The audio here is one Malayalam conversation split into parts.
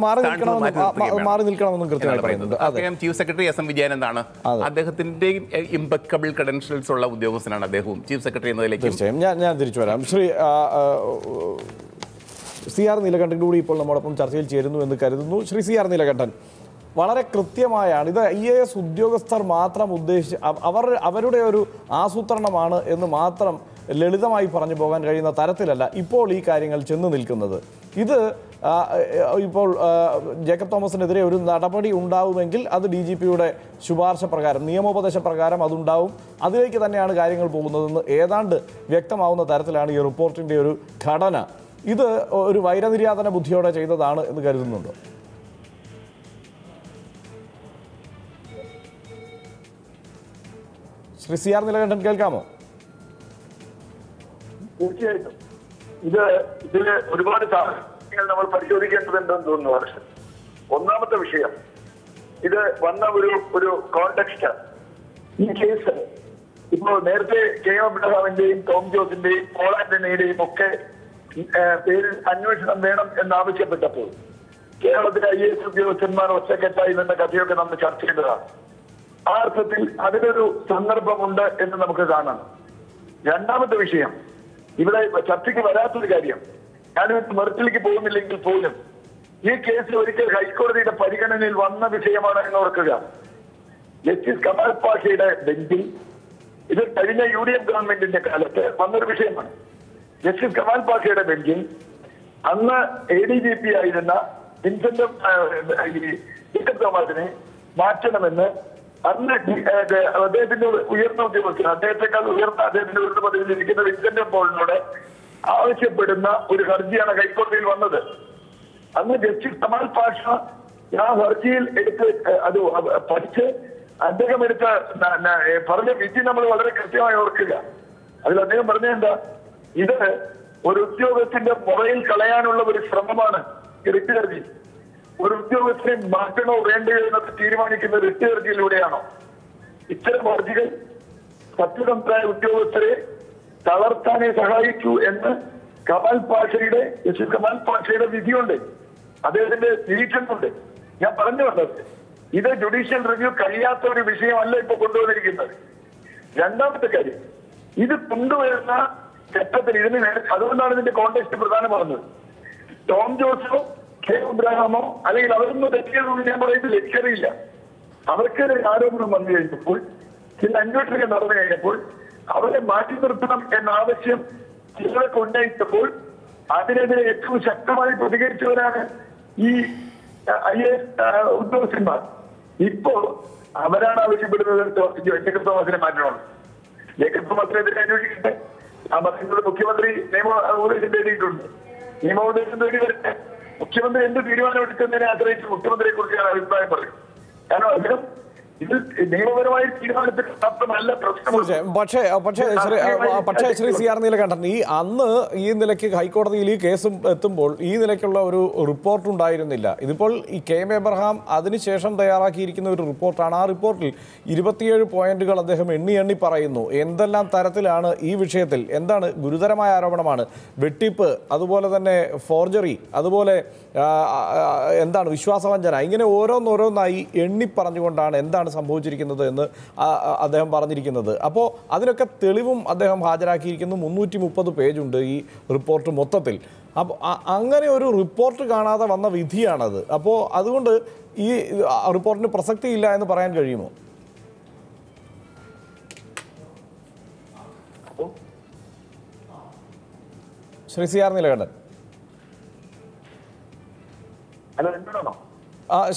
മാറി നിൽക്കണമെന്നും കൃത്യമായി പറയുന്നത്. Chief secretary S M Vijayan എന്താണ് അദ്ദേഹത്തിന്റെയും ഇംപെക്കബിൾ ക്രെഡൻഷ്യൽസ് ഉള്ള ഉദ്യോഗസ്ഥനാണ് അദ്ദേഹവും ചീഫ് സെക്രട്ടറി എന്നതിലേക്ക്. തീർച്ചയായും ഞാൻ തിരിച്ചു വരാം. ശ്രീ CR നീലകണ്ഠൻ കൂടി ഇപ്പോൾ നമ്മോടൊപ്പം ചർച്ചയിൽ ചേരുന്നു എന്ന് കരുതുന്നു. ശ്രീ CR നീലകണ്ഠൻ, വളരെ കൃത്യമായാണ് ഇത് IAS ഉദ്യോഗസ്ഥർ മാത്രം അവരുടെ ഒരു ആസൂത്രണമാണ് എന്ന് മാത്രം ലളിതമായി പറഞ്ഞു പോകാൻ കഴിയുന്ന തരത്തിലല്ല ഇപ്പോൾ ഈ കാര്യങ്ങൾ ചെന്ന് നിൽക്കുന്നത്. ഇത് ഇപ്പോൾ ജേക്കബ് തോമസിനെതിരെ ഒരു നടപടി ഉണ്ടാവുമെങ്കിൽ അത് DGPയുടെ ശുപാർശ പ്രകാരം നിയമോപദേശ പ്രകാരം അതുണ്ടാവും. അതിലേക്ക് തന്നെയാണ് കാര്യങ്ങൾ പോകുന്നതെന്ന് ഏതാണ്ട് വ്യക്തമാവുന്ന തരത്തിലാണ് ഈ റിപ്പോർട്ടിൻ്റെ ഒരു ഘടന. ഇത് ഒരു വൈരനിര്യാതന ബുദ്ധിയോടെ ചെയ്തതാണ് എന്ന് കരുതുന്നുണ്ടോ? ശ്രീ CR നീലകണ്ഠൻ, കേൾക്കാമോ? തീർച്ചയായിട്ടും ഇതില് ഒരുപാട് സാഹചര്യങ്ങൾ നമ്മൾ പരിശോധിക്കേണ്ടതുണ്ടെന്ന് തോന്നുന്നു. പക്ഷേ ഒന്നാമത്തെ വിഷയം, ഇത് വന്ന ഒരു കോണ്ടെക്സ്റ്റ്. ഈ കേസ് ഇപ്പോൾ നേരത്തെ KM അബ്രഹാമിന്റെയും ടോം ജോസിന്റെയും പോൾ ആന്റണിയുടെയും ഒക്കെ പേരിൽ അന്വേഷണം വേണം എന്നാവശ്യപ്പെട്ടപ്പോൾ കേരളത്തിലെ IAS ഉദ്യോഗസ്ഥന്മാർ ഒറ്റക്കെട്ടായി നിന്ന കഥയൊക്കെ നമ്മൾ ചർച്ച ചെയ്തതാണ്. ആ അർത്ഥത്തിൽ അതിനൊരു സന്ദർഭമുണ്ട് എന്ന് നമുക്ക് കാണാം. രണ്ടാമത്തെ വിഷയം, ഇവിടെ ചർച്ചയ്ക്ക് വരാത്തൊരു കാര്യം, ഞാനിത് മെറിറ്റിലേക്ക് പോകുന്നില്ലെങ്കിൽ പോലും ഈ കേസ് ഒരിക്കൽ ഹൈക്കോടതിയുടെ പരിഗണനയിൽ വന്ന വിഷയമാണ് എന്ന് ഓർക്കുക. ജസ്റ്റിസ് കമാൽ പാഷയുടെ ബെഞ്ചിൽ ഇത് കഴിഞ്ഞ UDF ഗവൺമെന്റിന്റെ കാലത്ത് വന്നൊരു വിഷയമാണ്. ജസ്റ്റിസ് കമാൽ പാഷയുടെ ബെഞ്ചിൽ അന്ന് ADGP ആയിരുന്ന വിൻസെന്റ് ജേക്കബ് തോമസിനെ മാറ്റണമെന്ന് അന്ന് അദ്ദേഹത്തിന്റെ ഉയർന്ന ഉദ്യോഗസ്ഥൻ, അദ്ദേഹത്തെക്കാൾ ഉയർന്ന അദ്ദേഹത്തിന്റെ ഉയർന്ന പദവിയിൽ ഇരിക്കുന്ന വിൻസെന്റ് പോളിനോട് ആവശ്യപ്പെടുന്ന ഒരു ഹർജിയാണ് ഹൈക്കോടതിയിൽ വന്നത്. അന്ന് ജസ്റ്റിസ് കമാൽ പാഷ ആ ഹർജിയിൽ എടുത്ത് അത് പഠിച്ച് അദ്ദേഹം പറഞ്ഞ വിധി നമ്മൾ വളരെ കൃത്യമായി ഓർക്കുക. അതിൽ അദ്ദേഹം പറഞ്ഞ എന്താ, ഇത് ഒരു ഉദ്യോഗസ്ഥന്റെ മുറയിൽ കളയാനുള്ള ഒരു ശ്രമമാണ് ഈ റിട്ട് ഹർജി. ഒരു ഉദ്യോഗസ്ഥനെ മാറ്റണോ വേണ്ടയോ എന്നൊക്കെ തീരുമാനിക്കുന്ന റിട്ട് ഹർജിയിലൂടെയാണോ? ഇത്തരം ഹർജികൾ സത്യസന്ധരായ ഉദ്യോഗസ്ഥരെ തളർത്താനെ സഹായിച്ചു എന്ന് കമാൽ പാഷയുടെ വിധിയുണ്ട്, അദ്ദേഹത്തിന്റെ നിരീക്ഷണമുണ്ട്. ഞാൻ പറഞ്ഞു വന്നത് ഇത് ജുഡീഷ്യൽ റിവ്യൂ കഴിയാത്ത ഒരു വിഷയമല്ല ഇപ്പൊ കൊണ്ടുവന്നിരിക്കുന്നത്. രണ്ടാമത്തെ കാര്യം, ഇത് കൊണ്ടുവരുന്ന ഘട്ടത്തിൽ അതുകൊണ്ടാണ് ഇതിന്റെ കോണ്ടെക്സ്റ്റ് പ്രധാനമാകുന്നത്. ടോം ജോസോ KM അബ്രഹാമോ അല്ലെങ്കിൽ അവരൊന്നും തെറ്റിയതൊന്നും ഞാൻ പറയുന്നത് ലക്ഷ്യറിയില്ല. അവർക്കെതിരെ ആരോപണം വന്നു കഴിഞ്ഞപ്പോൾ, ചില അന്വേഷണം നടന്നു കഴിഞ്ഞപ്പോൾ അവരെ മാറ്റി നിർത്തണം എന്ന ആവശ്യം ചിലരൊക്കെ ഉന്നയിച്ചപ്പോൾ അതിനെതിരെ ഏറ്റവും ശക്തമായി പ്രതികരിച്ചവരാണ് ഈ IAS ഉദ്യോഗസ്ഥന്മാർ. ഇപ്പോ അവരാണ് ആവശ്യപ്പെടുന്നത് ജേക്കബ് തോമസിനെ മാറ്റണം. ജേക്കബ് തോമസിനെതിരെ അന്വേഷിക്കട്ടെ. ആ പറയുന്നത് മുഖ്യമന്ത്രി നിയമോപദേശം തേടിയിട്ടുണ്ട്. നിയമോപദേശം തേടി വരട്ടെ. മുഖ്യമന്ത്രി എന്ത് തീരുമാനം എടുക്കുന്നതിനെ ആശ്രയിച്ച് മുഖ്യമന്ത്രിയെ കുറിച്ച് ഞാൻ അഭിപ്രായം പറയും. കാരണം അദ്ദേഹം ഇത് നിയമപരമായ തീരുമാനത്തിൽ മാത്രമല്ല പ്രശ്നം. പക്ഷേ ശ്രീ CR നീലകണ്ഠൻ, അന്ന് ഈ നിലയ്ക്ക് ഹൈക്കോടതിയിൽ ഈ കേസും എത്തുമ്പോൾ ഈ നിലയ്ക്കുള്ള ഒരു റിപ്പോർട്ട് ഉണ്ടായിരുന്നില്ല. ഇതിപ്പോൾ ഈ KM എബ്രഹാം അതിനുശേഷം തയ്യാറാക്കിയിരിക്കുന്ന ഒരു റിപ്പോർട്ടാണ്. ആ റിപ്പോർട്ടിൽ 27 പോയിന്റുകൾ അദ്ദേഹം എണ്ണി പറയുന്നു. എന്തെല്ലാം തരത്തിലാണ് ഈ വിഷയത്തിൽ, എന്താണ് ഗുരുതരമായ ആരോപണമാണ്, വെട്ടിപ്പ്, അതുപോലെ തന്നെ ഫോർജറി, അതുപോലെ എന്താണ് വിശ്വാസവഞ്ചന, ഇങ്ങനെ ഓരോന്നോരോന്നായി പറഞ്ഞുകൊണ്ടാണ് എന്താണ് സംഭവിച്ചിരിക്കുന്നത് എന്ന് അദ്ദേഹം പറഞ്ഞിരിക്കുന്നത്. അപ്പോൾ അതിനൊക്കെ തെളിവും അദ്ദേഹം ഹാജരാക്കിയിരിക്കുന്നു. 330 പേജുണ്ട് ഈ റിപ്പോർട്ട് മൊത്തത്തിൽ. അപ്പോൾ അങ്ങനെ ഒരു റിപ്പോർട്ട് കാണാതെ വന്ന വിധിയാണത്. അപ്പോൾ അതുകൊണ്ട് ഈ റിപ്പോർട്ടിന് പ്രസക്തിയില്ല എന്ന് പറയാൻ കഴിയുമോ? ശ്രീ CR നീലകണ്ഠൻ.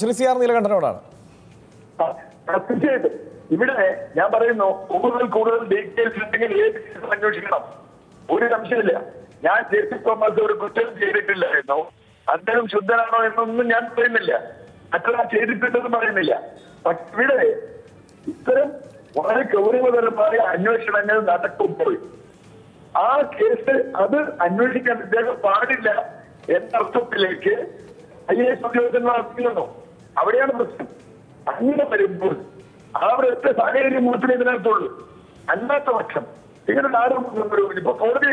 ശ്രീ CR നീലകണ്ഠനോടാണ്. തീർച്ചയായിട്ടും ഇവിടെ ഞാൻ പറയുന്നു, കൂടുതൽ ഡീറ്റെയിൽസ് ഉണ്ടെങ്കിൽ ഏത് അന്വേഷിക്കണം, ഒരു സംശയമില്ല. ഞാൻ ജേക്കബ് തോമസ് ഒരു കുറ്റം ചെയ്തിട്ടില്ലായിരുന്നു, അദ്ദേഹം ശുദ്ധനാണോ എന്നൊന്നും ഞാൻ പറയുന്നില്ല, മറ്റൊരാൾ ചെയ്തിട്ടുണ്ടെന്ന് പറയുന്നില്ല. പക്ഷെ ഇവിടെ ഇത്തരം വളരെ ഗൗരവതരമായ അന്വേഷണങ്ങൾ നടക്കുമ്പോൾ ആ കേസ് അത് അന്വേഷിക്കാൻ ഇദ്ദേഹം പാടില്ല എന്നർത്ഥത്തിലേക്ക് IAS ഉദ്യോഗസ്ഥന്മാർ എത്തിക്കുന്നു. അവിടെയാണ് പ്രശ്നം. അങ്ങനെ വരുമ്പോൾ അവിടുത്തെ സാഹചര്യം മാത്രമേ ഇതിനകത്തുള്ളൂ. അല്ലാത്ത പക്ഷം ഇങ്ങനെ ആരോപണം ഇപ്പൊ കോടതി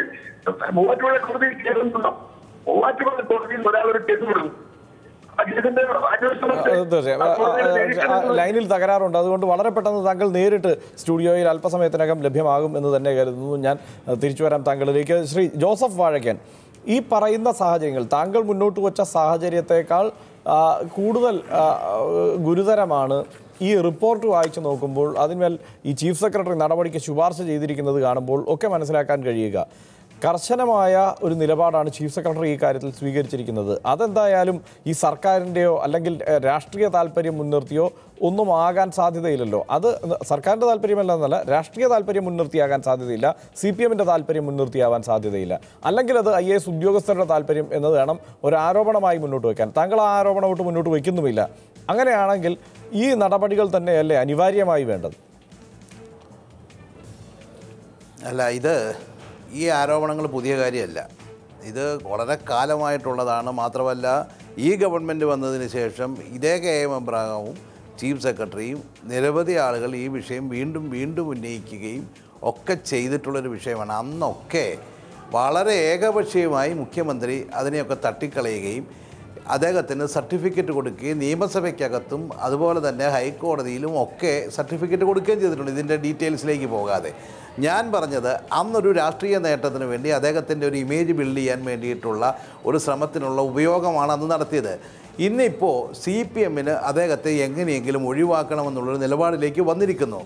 മൂവാറ്റുപുഴ കോടതിയിൽ കേസുണ്ടോ? മൂവാറ്റുപുഴ കോടതിയിൽ ഒരാളൊരു കേസ് കൊടുക്കും. ആ ഇതിന്റെ ലൈനിൽ തകരാറുണ്ട്. അതുകൊണ്ട് വളരെ പെട്ടെന്ന് താങ്കൾ നേരിട്ട് സ്റ്റുഡിയോയിൽ അല്പസമയത്തിനകം ലഭ്യമാകും എന്ന് തന്നെ കരുതുന്നു. ഞാൻ തിരിച്ചു വരാം താങ്കളിലേക്ക്. ശ്രീ ജോസഫ് വാഴക്കൻ, ഈ പറയുന്ന സാഹചര്യങ്ങൾ താങ്കൾ മുന്നോട്ട് വച്ച സാഹചര്യത്തെക്കാൾ കൂടുതൽ ഗുരുതരമാണ് ഈ റിപ്പോർട്ട് വായിച്ചു നോക്കുമ്പോൾ. അതിന്മേൽ ഈ ചീഫ് സെക്രട്ടറി നടപടിക്ക് ശുപാർശ ചെയ്തിരിക്കുന്നത് കാണുമ്പോൾ ഒക്കെ മനസ്സിലാക്കാൻ കഴിയുക. കർശനമായ ഒരു നിലപാടാണ് ചീഫ് സെക്രട്ടറി ഈ കാര്യത്തിൽ സ്വീകരിച്ചിരിക്കുന്നത്. അതെന്തായാലും ഈ സർക്കാരിൻ്റെയോ അല്ലെങ്കിൽ രാഷ്ട്രീയ താല്പര്യം മുൻനിർത്തിയോ ഒന്നും ആകാൻ സാധ്യതയില്ലല്ലോ. അത് സർക്കാരിൻ്റെ താല്പര്യമല്ലെന്നല്ല, രാഷ്ട്രീയ താല്പര്യം മുൻനിർത്തിയാകാൻ സാധ്യതയില്ല, CPM-ൻ്റെ താല്പര്യം മുൻനിർത്തിയാവാൻ സാധ്യതയില്ല. അല്ലെങ്കിൽ അത് IAS ഉദ്യോഗസ്ഥരുടെ താല്പര്യം എന്നത് വേണം ഒരു ആരോപണമായി മുന്നോട്ട് വയ്ക്കാൻ. താങ്കൾ ആ ആരോപണം മുന്നോട്ട് വയ്ക്കുന്നുമില്ല. അങ്ങനെയാണെങ്കിൽ ഈ നടപടികൾ തന്നെയല്ലേ അനിവാര്യമായി വേണ്ടത്? അല്ല, ഈ ആരോപണങ്ങൾ പുതിയ കാര്യമല്ല. ഇത് വളരെ കാലമായിട്ടുള്ളതാണ്. മാത്രമല്ല, ഈ ഗവൺമെൻറ് വന്നതിന് ശേഷം ഇതേ KM എബ്രഹാമും ചീഫ് സെക്രട്ടറിയും നിരവധി ആളുകൾ ഈ വിഷയം വീണ്ടും വീണ്ടും ഉന്നയിക്കുകയും ഒക്കെ ചെയ്തിട്ടുള്ളൊരു വിഷയമാണ്. അന്നൊക്കെ വളരെ ഏകപക്ഷീയമായി മുഖ്യമന്ത്രി അതിനെയൊക്കെ തട്ടിക്കളയുകയും അദ്ദേഹത്തിന് സർട്ടിഫിക്കറ്റ് കൊടുക്കുകയും നിയമസഭയ്ക്കകത്തും അതുപോലെ തന്നെ ഹൈക്കോടതിയിലും ഒക്കെ സർട്ടിഫിക്കറ്റ് കൊടുക്കുകയും ചെയ്തിട്ടുണ്ട്, ഇതിൻ്റെ ഡീറ്റെയിൽസിലേക്ക് പോകാതെ. ഞാൻ പറഞ്ഞത് അന്നൊരു രാഷ്ട്രീയ നേട്ടത്തിന് വേണ്ടി അദ്ദേഹത്തിൻ്റെ ഒരു ഇമേജ് ബിൽഡ് ചെയ്യാൻ വേണ്ടിയിട്ടുള്ള ഒരു ശ്രമത്തിനുള്ള ഉപയോഗമാണ് അന്ന് നടത്തിയത്. ഇന്നിപ്പോൾ CPM-ന് അദ്ദേഹത്തെ എങ്ങനെയെങ്കിലും ഒഴിവാക്കണമെന്നുള്ളൊരു നിലപാടിലേക്ക് വന്നിരിക്കുന്നു.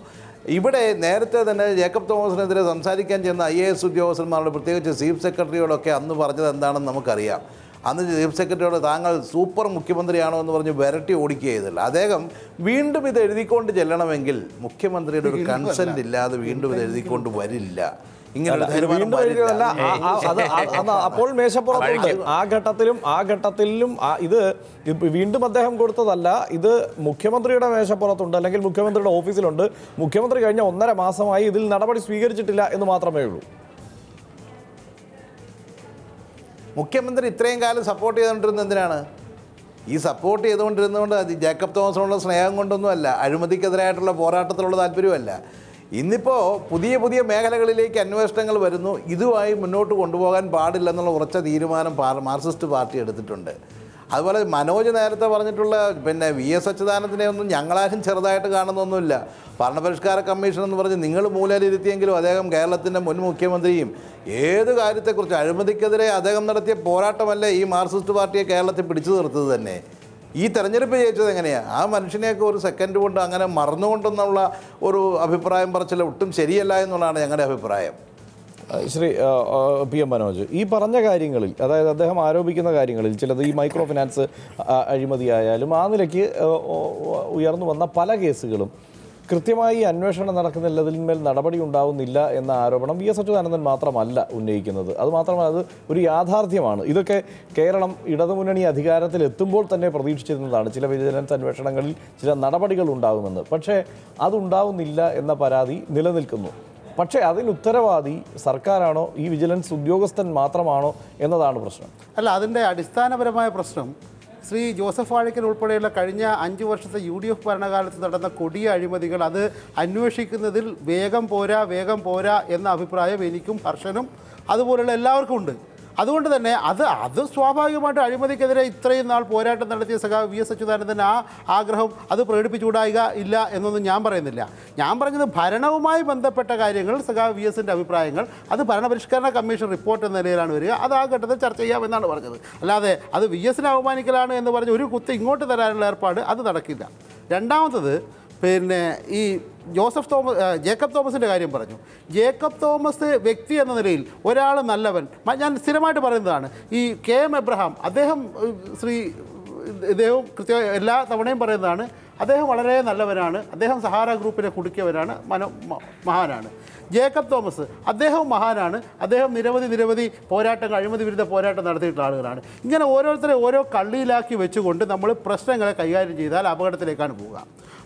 ഇവിടെ നേരത്തെ തന്നെ ജേക്കബ് തോമസിനെതിരെ സംസാരിക്കാൻ ചെന്ന IAS ഉദ്യോഗസ്ഥന്മാരോട്, പ്രത്യേകിച്ച് ചീഫ് സെക്രട്ടറിയോടൊക്കെ അന്ന് പറഞ്ഞത് എന്താണെന്ന് നമുക്കറിയാം. അന്ന് ചീഫ് സെക്രട്ടറിയോട് താങ്കൾ സൂപ്പർ മുഖ്യമന്ത്രിയാണോ എന്ന് പറഞ്ഞ് വിരട്ടി ഓടിക്കുക ചെയ്തില്ല. അദ്ദേഹം വീണ്ടും ഇത് എഴുതിക്കൊണ്ട് ചെല്ലണമെങ്കിൽ മുഖ്യമന്ത്രിയുടെ ഒരു കൺസെന്റ് ഇല്ലാതെ വീണ്ടും ഇത് എഴുതിക്കൊണ്ട് വരില്ല. അപ്പോൾ മേശപ്പുറത്തുണ്ട്. ആ ഘട്ടത്തിലും ഇത് വീണ്ടും അദ്ദേഹം കൊടുത്തതല്ല, ഇത് മുഖ്യമന്ത്രിയുടെ മേശപ്പുറത്തുണ്ട്, അല്ലെങ്കിൽ മുഖ്യമന്ത്രിയുടെ ഓഫീസിലുണ്ട്. മുഖ്യമന്ത്രി കഴിഞ്ഞ 1.5 മാസമായി ഇതിൽ നടപടി സ്വീകരിച്ചിട്ടില്ല എന്ന് മാത്രമേ ഉള്ളൂ. മുഖ്യമന്ത്രി ഇത്രയും കാലം സപ്പോർട്ട് ചെയ്തുകൊണ്ടിരുന്നത് എന്തിനാണ്? ഈ സപ്പോർട്ട് ചെയ്തുകൊണ്ടിരുന്നതുകൊണ്ട് അത് ജേക്കബ് തോമസിനുള്ള സ്നേഹം കൊണ്ടൊന്നുമല്ല, അഴിമതിക്കെതിരായിട്ടുള്ള പോരാട്ടത്തിലുള്ള താല്പര്യമല്ല. ഇന്നിപ്പോൾ പുതിയ പുതിയ മേഖലകളിലേക്ക് അന്വേഷണങ്ങൾ വരുന്നു. ഇതുമായി മുന്നോട്ട് കൊണ്ടുപോകാൻ പാടില്ലെന്നുള്ള ഉറച്ച തീരുമാനം മാർക്സിസ്റ്റ് പാർട്ടി എടുത്തിട്ടുണ്ട്. അതുപോലെ മനോജ് നേരത്തെ പറഞ്ഞിട്ടുള്ള VS അച്യുതാനന്ദനെ ഒന്നും ഞങ്ങളാരും ചെറുതായിട്ട് കാണുന്നൊന്നുമില്ല. ഭരണപരിഷ്കാര കമ്മീഷൻ എന്ന് പറഞ്ഞ് നിങ്ങൾ മൂലയിലിരുത്തിയെങ്കിലും അദ്ദേഹം കേരളത്തിൻ്റെ മുൻ മുഖ്യമന്ത്രിയും ഏത് കാര്യത്തെക്കുറിച്ച് അഴിമതിക്കെതിരെ അദ്ദേഹം നടത്തിയ പോരാട്ടമല്ലേ ഈ മാർക്സിസ്റ്റ് പാർട്ടിയെ കേരളത്തിൽ പിടിച്ചു നിർത്തത് തന്നെ. ഈ തെരഞ്ഞെടുപ്പ് ജയിച്ചത് എങ്ങനെയാണ്? ആ മനുഷ്യനെയൊക്കെ ഒരു സെക്കൻഡ് കൊണ്ട് അങ്ങനെ മറന്നുകൊണ്ടെന്നുള്ള ഒരു അഭിപ്രായം പറച്ചില്ല ഒട്ടും ശരിയല്ല എന്നുള്ളതാണ് ഞങ്ങളുടെ അഭിപ്രായം. ശ്രീ PM മനോജ്, ഈ പറഞ്ഞ കാര്യങ്ങളിൽ, അതായത് അദ്ദേഹം ആരോപിക്കുന്ന കാര്യങ്ങളിൽ ചിലത് ഈ മൈക്രോ ഫിനാൻസ് അഴിമതിയായാലും ആ നിലയ്ക്ക് ഉയർന്നു വന്ന പല കേസുകളും കൃത്യമായി അന്വേഷണം നടക്കുന്നില്ലതിന്മേൽ നടപടി ഉണ്ടാവുന്നില്ല എന്ന ആരോപണം VS അച്യുതാനന്ദൻ മാത്രമല്ല ഉന്നയിക്കുന്നത്. അതുമാത്രമല്ല, അത് ഒരു യാഥാർത്ഥ്യമാണ്. ഇതൊക്കെ കേരളം ഇടതുമുന്നണി അധികാരത്തിൽ എത്തുമ്പോൾ തന്നെ പ്രതീക്ഷിച്ചിരുന്നതാണ്. ചില വിജിലൻസ് അന്വേഷണങ്ങളിൽ ചില നടപടികൾ ഉണ്ടാകുമെന്ന്. പക്ഷേ അതുണ്ടാവുന്നില്ല എന്ന പരാതി നിലനിൽക്കുന്നു. പക്ഷേ അതിന് ഉത്തരവാദി സർക്കാരാണോ ഈ വിജിലൻസ് ഉദ്യോഗസ്ഥൻ മാത്രമാണോ എന്നതാണ് പ്രശ്നം. അല്ല, അതിൻ്റെ അടിസ്ഥാനപരമായ പ്രശ്നം ശ്രീ ജോസഫ് വാഴക്കൻ ഉൾപ്പെടെയുള്ള കഴിഞ്ഞ 5 വർഷത്തെ UDF ഭരണകാലത്ത് നടന്ന കൊടിയ അഴിമതികൾ അത് അന്വേഷിക്കുന്നതിൽ വേഗം പോരാ എന്ന അഭിപ്രായം എനിക്കും ഹർഷനും അതുപോലുള്ള എല്ലാവർക്കും ഉണ്ട്. അതുകൊണ്ട് തന്നെ അത് സ്വാഭാവികമായിട്ട് അഴിമതിക്കെതിരെ ഇത്രയും നാൾ പോരാട്ടം നടത്തിയ സഖാവ് VS അച്യുതാനന്ദൻ ആ ആഗ്രഹം അത് പ്രകടിപ്പിച്ചുകൂടായിക ഇല്ല എന്നൊന്നും ഞാൻ പറയുന്നില്ല. ഞാൻ പറഞ്ഞത് ഭരണവുമായി ബന്ധപ്പെട്ട കാര്യങ്ങൾ സഖാവ് VS-ൻ്റെ അഭിപ്രായങ്ങൾ അത് ഭരണപരിഷ്കരണ കമ്മീഷൻ റിപ്പോർട്ട് എന്ന നിലയിലാണ് വരിക. അത് ആ ഘട്ടത്തിൽ ചർച്ച ചെയ്യാമെന്നാണ് പറഞ്ഞത്. അല്ലാതെ അത് VS-നെ അവമാനിക്കലാണ് എന്ന് പറഞ്ഞ് ഒരു കുത്ത് ഇങ്ങോട്ട് തരാനുള്ള ഏർപ്പാട് അത് നടക്കില്ല. രണ്ടാമത്തത് ഈ ജേക്കബ് തോമസിൻ്റെ കാര്യം പറഞ്ഞു. ജേക്കബ് തോമസ് വ്യക്തി എന്ന നിലയിൽ ഒരാൾ നല്ലവൻ, ഞാൻ സ്ഥിരമായിട്ട് പറയുന്നതാണ്. ഈ KM എബ്രഹാം ഇദ്ദേഹം കൃത്യമായി എല്ലാ തവണയും പറയുന്നതാണ്, അദ്ദേഹം വളരെ നല്ലവനാണ്, അദ്ദേഹം സഹാറ ഗ്രൂപ്പിനെ കുടുക്കിയവരാണ്, മഹാനാണ്. ജേക്കബ് തോമസ് അദ്ദേഹം മഹാനാണ്, അദ്ദേഹം നിരവധി പോരാട്ടങ്ങൾ, അഴിമതി വിരുദ്ധ പോരാട്ടം നടത്തിയിട്ടുള്ള ആളുകളാണ്. ഇങ്ങനെ ഓരോരുത്തരെ ഓരോ കള്ളിയിലാക്കി വെച്ചുകൊണ്ട് നമ്മൾ പ്രശ്നങ്ങളെ കൈകാര്യം ചെയ്താൽ അപകടത്തിലേക്കാണ് പോവുക.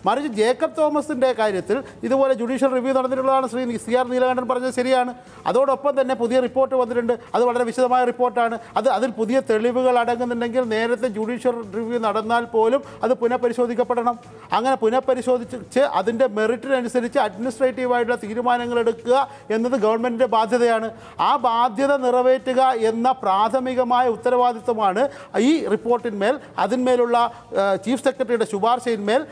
മറിച്ച് ജേക്കബ് തോമസിൻ്റെ കാര്യത്തിൽ ഇതുപോലെ ജുഡീഷ്യൽ റിവ്യൂ നടന്നിട്ടുള്ളതാണ് ശ്രീ CR നീലകണ്ഠൻ പറഞ്ഞത് ശരിയാണ്. അതോടൊപ്പം തന്നെ പുതിയ റിപ്പോർട്ട് വന്നിട്ടുണ്ട്. അത് വളരെ വിശദമായ റിപ്പോർട്ടാണ്. അതിൽ പുതിയ തെളിവുകൾ അടങ്ങുന്നുണ്ടെങ്കിൽ നേരത്തെ ജുഡീഷ്യൽ റിവ്യൂ നടന്നാൽ പോലും അത് പുനഃപരിശോധിക്കപ്പെടണം. അങ്ങനെ പുനഃപരിശോധിച്ച് അതിൻ്റെ മെറിറ്റിനനുസരിച്ച് അഡ്മിനിസ്ട്രേറ്റീവായിട്ടുള്ള തീരുമാനങ്ങൾ എടുക്കുക എന്നത് ഗവൺമെൻറ്റിൻ്റെ ബാധ്യതയാണ്. ആ ബാധ്യത നിറവേറ്റുക എന്ന പ്രാഥമികമായ ഉത്തരവാദിത്വമാണ് ഈ റിപ്പോർട്ടിന്മേൽ, അതിന്മേലുള്ള ചീഫ് സെക്രട്ടറിയുടെ ശുപാർശയിന്മേൽ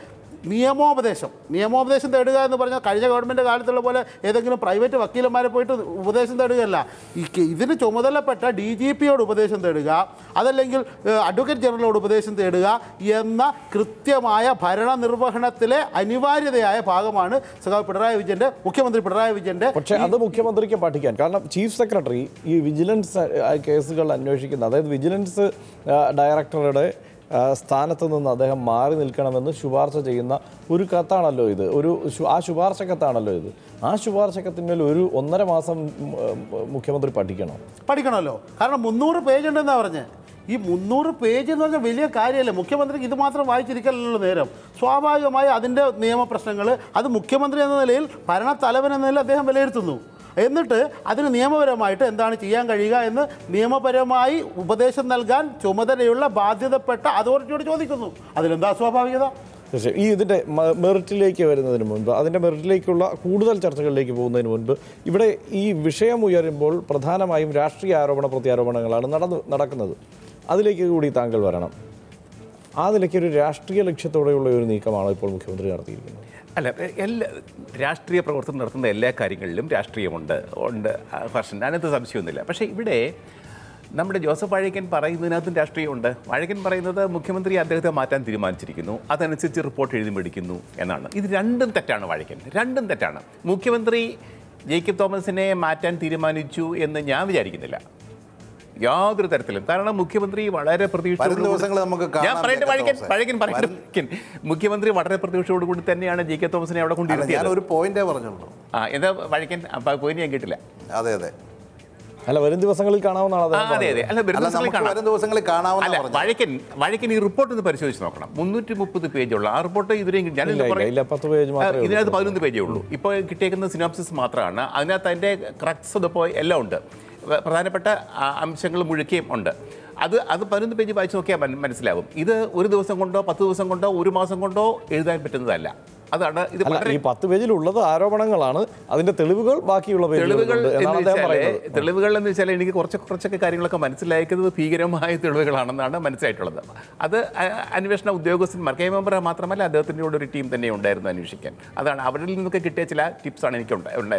നിയമോപദേശം തേടുക എന്ന് പറഞ്ഞാൽ കഴിഞ്ഞ ഗവൺമെൻറ് കാലത്തുള്ള പോലെ ഏതെങ്കിലും പ്രൈവറ്റ് വക്കീലന്മാരെ പോയിട്ട് ഉപദേശം തേടുകയല്ല. ഇതിന് ചുമതലപ്പെട്ട DGPയോട് ഉപദേശം തേടുക, അതല്ലെങ്കിൽ അഡ്വക്കേറ്റ് ജനറലോട് ഉപദേശം തേടുക എന്ന കൃത്യമായ ഭരണനിർവഹണത്തിലെ അനിവാര്യതയായ ഭാഗമാണ് മുഖ്യമന്ത്രി പിണറായി വിജയൻ്റെ. പക്ഷേ അത് മുഖ്യമന്ത്രിക്ക് പഠിക്കാൻ, കാരണം ചീഫ് സെക്രട്ടറി ഈ വിജിലൻസ് കേസുകൾ അന്വേഷിക്കുന്ന, അതായത് വിജിലൻസ് ഡയറക്ടറുടെ സ്ഥാനത്ത് നിന്ന് അദ്ദേഹം മാറി നിൽക്കണമെന്ന് ശുപാർശ ചെയ്യുന്ന ഒരു കത്താണല്ലോ ഇത്. ആ ശുപാർശ കത്താണല്ലോ ഇത്. ആ ശുപാർശ കത്തിന്മേൽ 1.5 മാസം മുഖ്യമന്ത്രി പഠിക്കണമല്ലോ. കാരണം 300 പേജ് ഉണ്ടെന്നാണ് പറഞ്ഞത്. ഈ 300 പേജ് എന്ന് പറഞ്ഞാൽ വലിയ കാര്യമല്ലേ. മുഖ്യമന്ത്രിക്ക് ഇത് മാത്രം വായിച്ചിരിക്കലല്ലോ നേരം. സ്വാഭാവികമായി അതിൻ്റെ നിയമപ്രശ്നങ്ങൾ അത് മുഖ്യമന്ത്രി എന്ന നിലയിൽ, ഭരണത്തലവൻ എന്ന നിലയിൽ അദ്ദേഹം വിലയിരുത്തുന്നു. എന്നിട്ട് അതിന് നിയമപരമായിട്ട് എന്താണ് ചെയ്യാൻ കഴിയുക എന്ന് നിയമപരമായി ഉപദേശം നൽകാൻ ചുമതലയുള്ള ബാധ്യതപ്പെട്ട അതോറിറ്റിയോട് ചോദിക്കുന്നു. അതിലെന്താ സ്വാഭാവികത? ഈ ഇതിൻ്റെ മെറിറ്റിലേക്ക് വരുന്നതിന് മുൻപ്, അതിൻ്റെ മെറിറ്റിലേക്കുള്ള കൂടുതൽ ചർച്ചകളിലേക്ക് പോകുന്നതിന് മുൻപ്, ഇവിടെ ഈ വിഷയം ഉയരുമ്പോൾ പ്രധാനമായും രാഷ്ട്രീയ ആരോപണ പ്രത്യാരോപണങ്ങളാണ് നടക്കുന്നത്. അതിലേക്ക് കൂടി താങ്കൾ വരണം. ആ നിലയ്ക്ക് ഒരു രാഷ്ട്രീയ ലക്ഷ്യത്തോടെയുള്ള ഒരു നീക്കമാണ് ഇപ്പോൾ മുഖ്യമന്ത്രി നടത്തിയിരിക്കുന്നത്. അല്ല, രാഷ്ട്രീയ പ്രവർത്തനം നടത്തുന്ന എല്ലാ കാര്യങ്ങളിലും രാഷ്ട്രീയമുണ്ട് ഫർഷൻ, അതിനകത്ത് സംശയമൊന്നുമില്ല. പക്ഷേ ഇവിടെ നമ്മുടെ ജോസഫ് വാഴക്കൻ പറയുന്നതിനകത്തും രാഷ്ട്രീയമുണ്ട്. വാഴക്കൻ പറയുന്നത് മുഖ്യമന്ത്രി അദ്ദേഹത്തെ മാറ്റാൻ തീരുമാനിച്ചിരിക്കുന്നു, അതനുസരിച്ച് റിപ്പോർട്ട് എഴുതി മേടിക്കുന്നു എന്നാണ്. ഇത് രണ്ടും തെറ്റാണ്. വാഴക്കൻ രണ്ടും തെറ്റാണ്. മുഖ്യമന്ത്രി ജേക്കബ് തോമസിനെ മാറ്റാൻ തീരുമാനിച്ചു എന്ന് ഞാൻ വിചാരിക്കുന്നില്ല യാതൊരു തരത്തിലും. കാരണം മുഖ്യമന്ത്രി വളരെ മുഖ്യമന്ത്രി വളരെ പ്രതീക്ഷയോടുകൂടി തന്നെയാണ് ജേക്കബ് തോമസിനെ അവിടെ കൊണ്ടിരുത്തിയത്. ഒരു പോയിന്റേ പറഞ്ഞുള്ളൂ. എന്താ വഴക്കൻ പോയിന്റ് ഞാൻ കേട്ടില്ല. അതെ അതെ അല്ല, വരും ദിവസങ്ങളിൽ കാണാവുന്നതാണ്. അതെ അതെ അല്ല, വരും ദിവസങ്ങളിൽ കാണാവുന്ന. വഴക്കൻ ഈ റിപ്പോർട്ട് ഒന്ന് പരിശോധിച്ച് നോക്കണം. 330 പേജുള്ള ആ റിപ്പോർട്ട് ഇതുവരെയും ഇതിനകത്ത് 11 പേജേ ഉള്ളൂ. ഇപ്പോൾ കിട്ടിയേക്കുന്ന സിനോപ്സിസ് മാത്രമാണ്. അതിനകത്ത് അതിൻ്റെ ക്രക്സ് ഇപ്പോൾ എല്ലാം ഉണ്ട്, പ്രധാനപ്പെട്ട അംശങ്ങൾ മുഴുക്കുകയും ഉണ്ട്. അത് 11 പേജ് വായിച്ച് നോക്കിയാൽ മനസ്സിലാവും. ഇത് ഒരു ദിവസം കൊണ്ടോ 10 ദിവസം കൊണ്ടോ 1 മാസം കൊണ്ടോ എഴുതാൻ പറ്റുന്നതല്ല. അതാണ് ഇത്. ഈ 10 പേജിലുള്ളത് ആരോപണങ്ങൾ, അതിന്റെ തെളിവുകൾ ബാക്കിയുള്ള തെളിവുകൾ എന്ന് വെച്ചാൽ എനിക്ക് കുറച്ചൊക്കെ കാര്യങ്ങളൊക്കെ മനസ്സിലാക്കുന്നത് ഭീകരമായ തെളിവുകളാണെന്നാണ് മനസ്സിലായിട്ടുള്ളത്. അത് അന്വേഷണ ഉദ്യോഗസ്ഥന്മാർ, KM മാത്രമല്ല അദ്ദേഹത്തിൻ്റെ കൂടെ ഒരു ടീം തന്നെ ഉണ്ടായിരുന്നു അന്വേഷിക്കാൻ. അതാണ് അവരിൽ നിന്നൊക്കെ കിട്ടിയ ചില ടിപ്സാണ് എനിക്ക് ഉണ്ടായത്.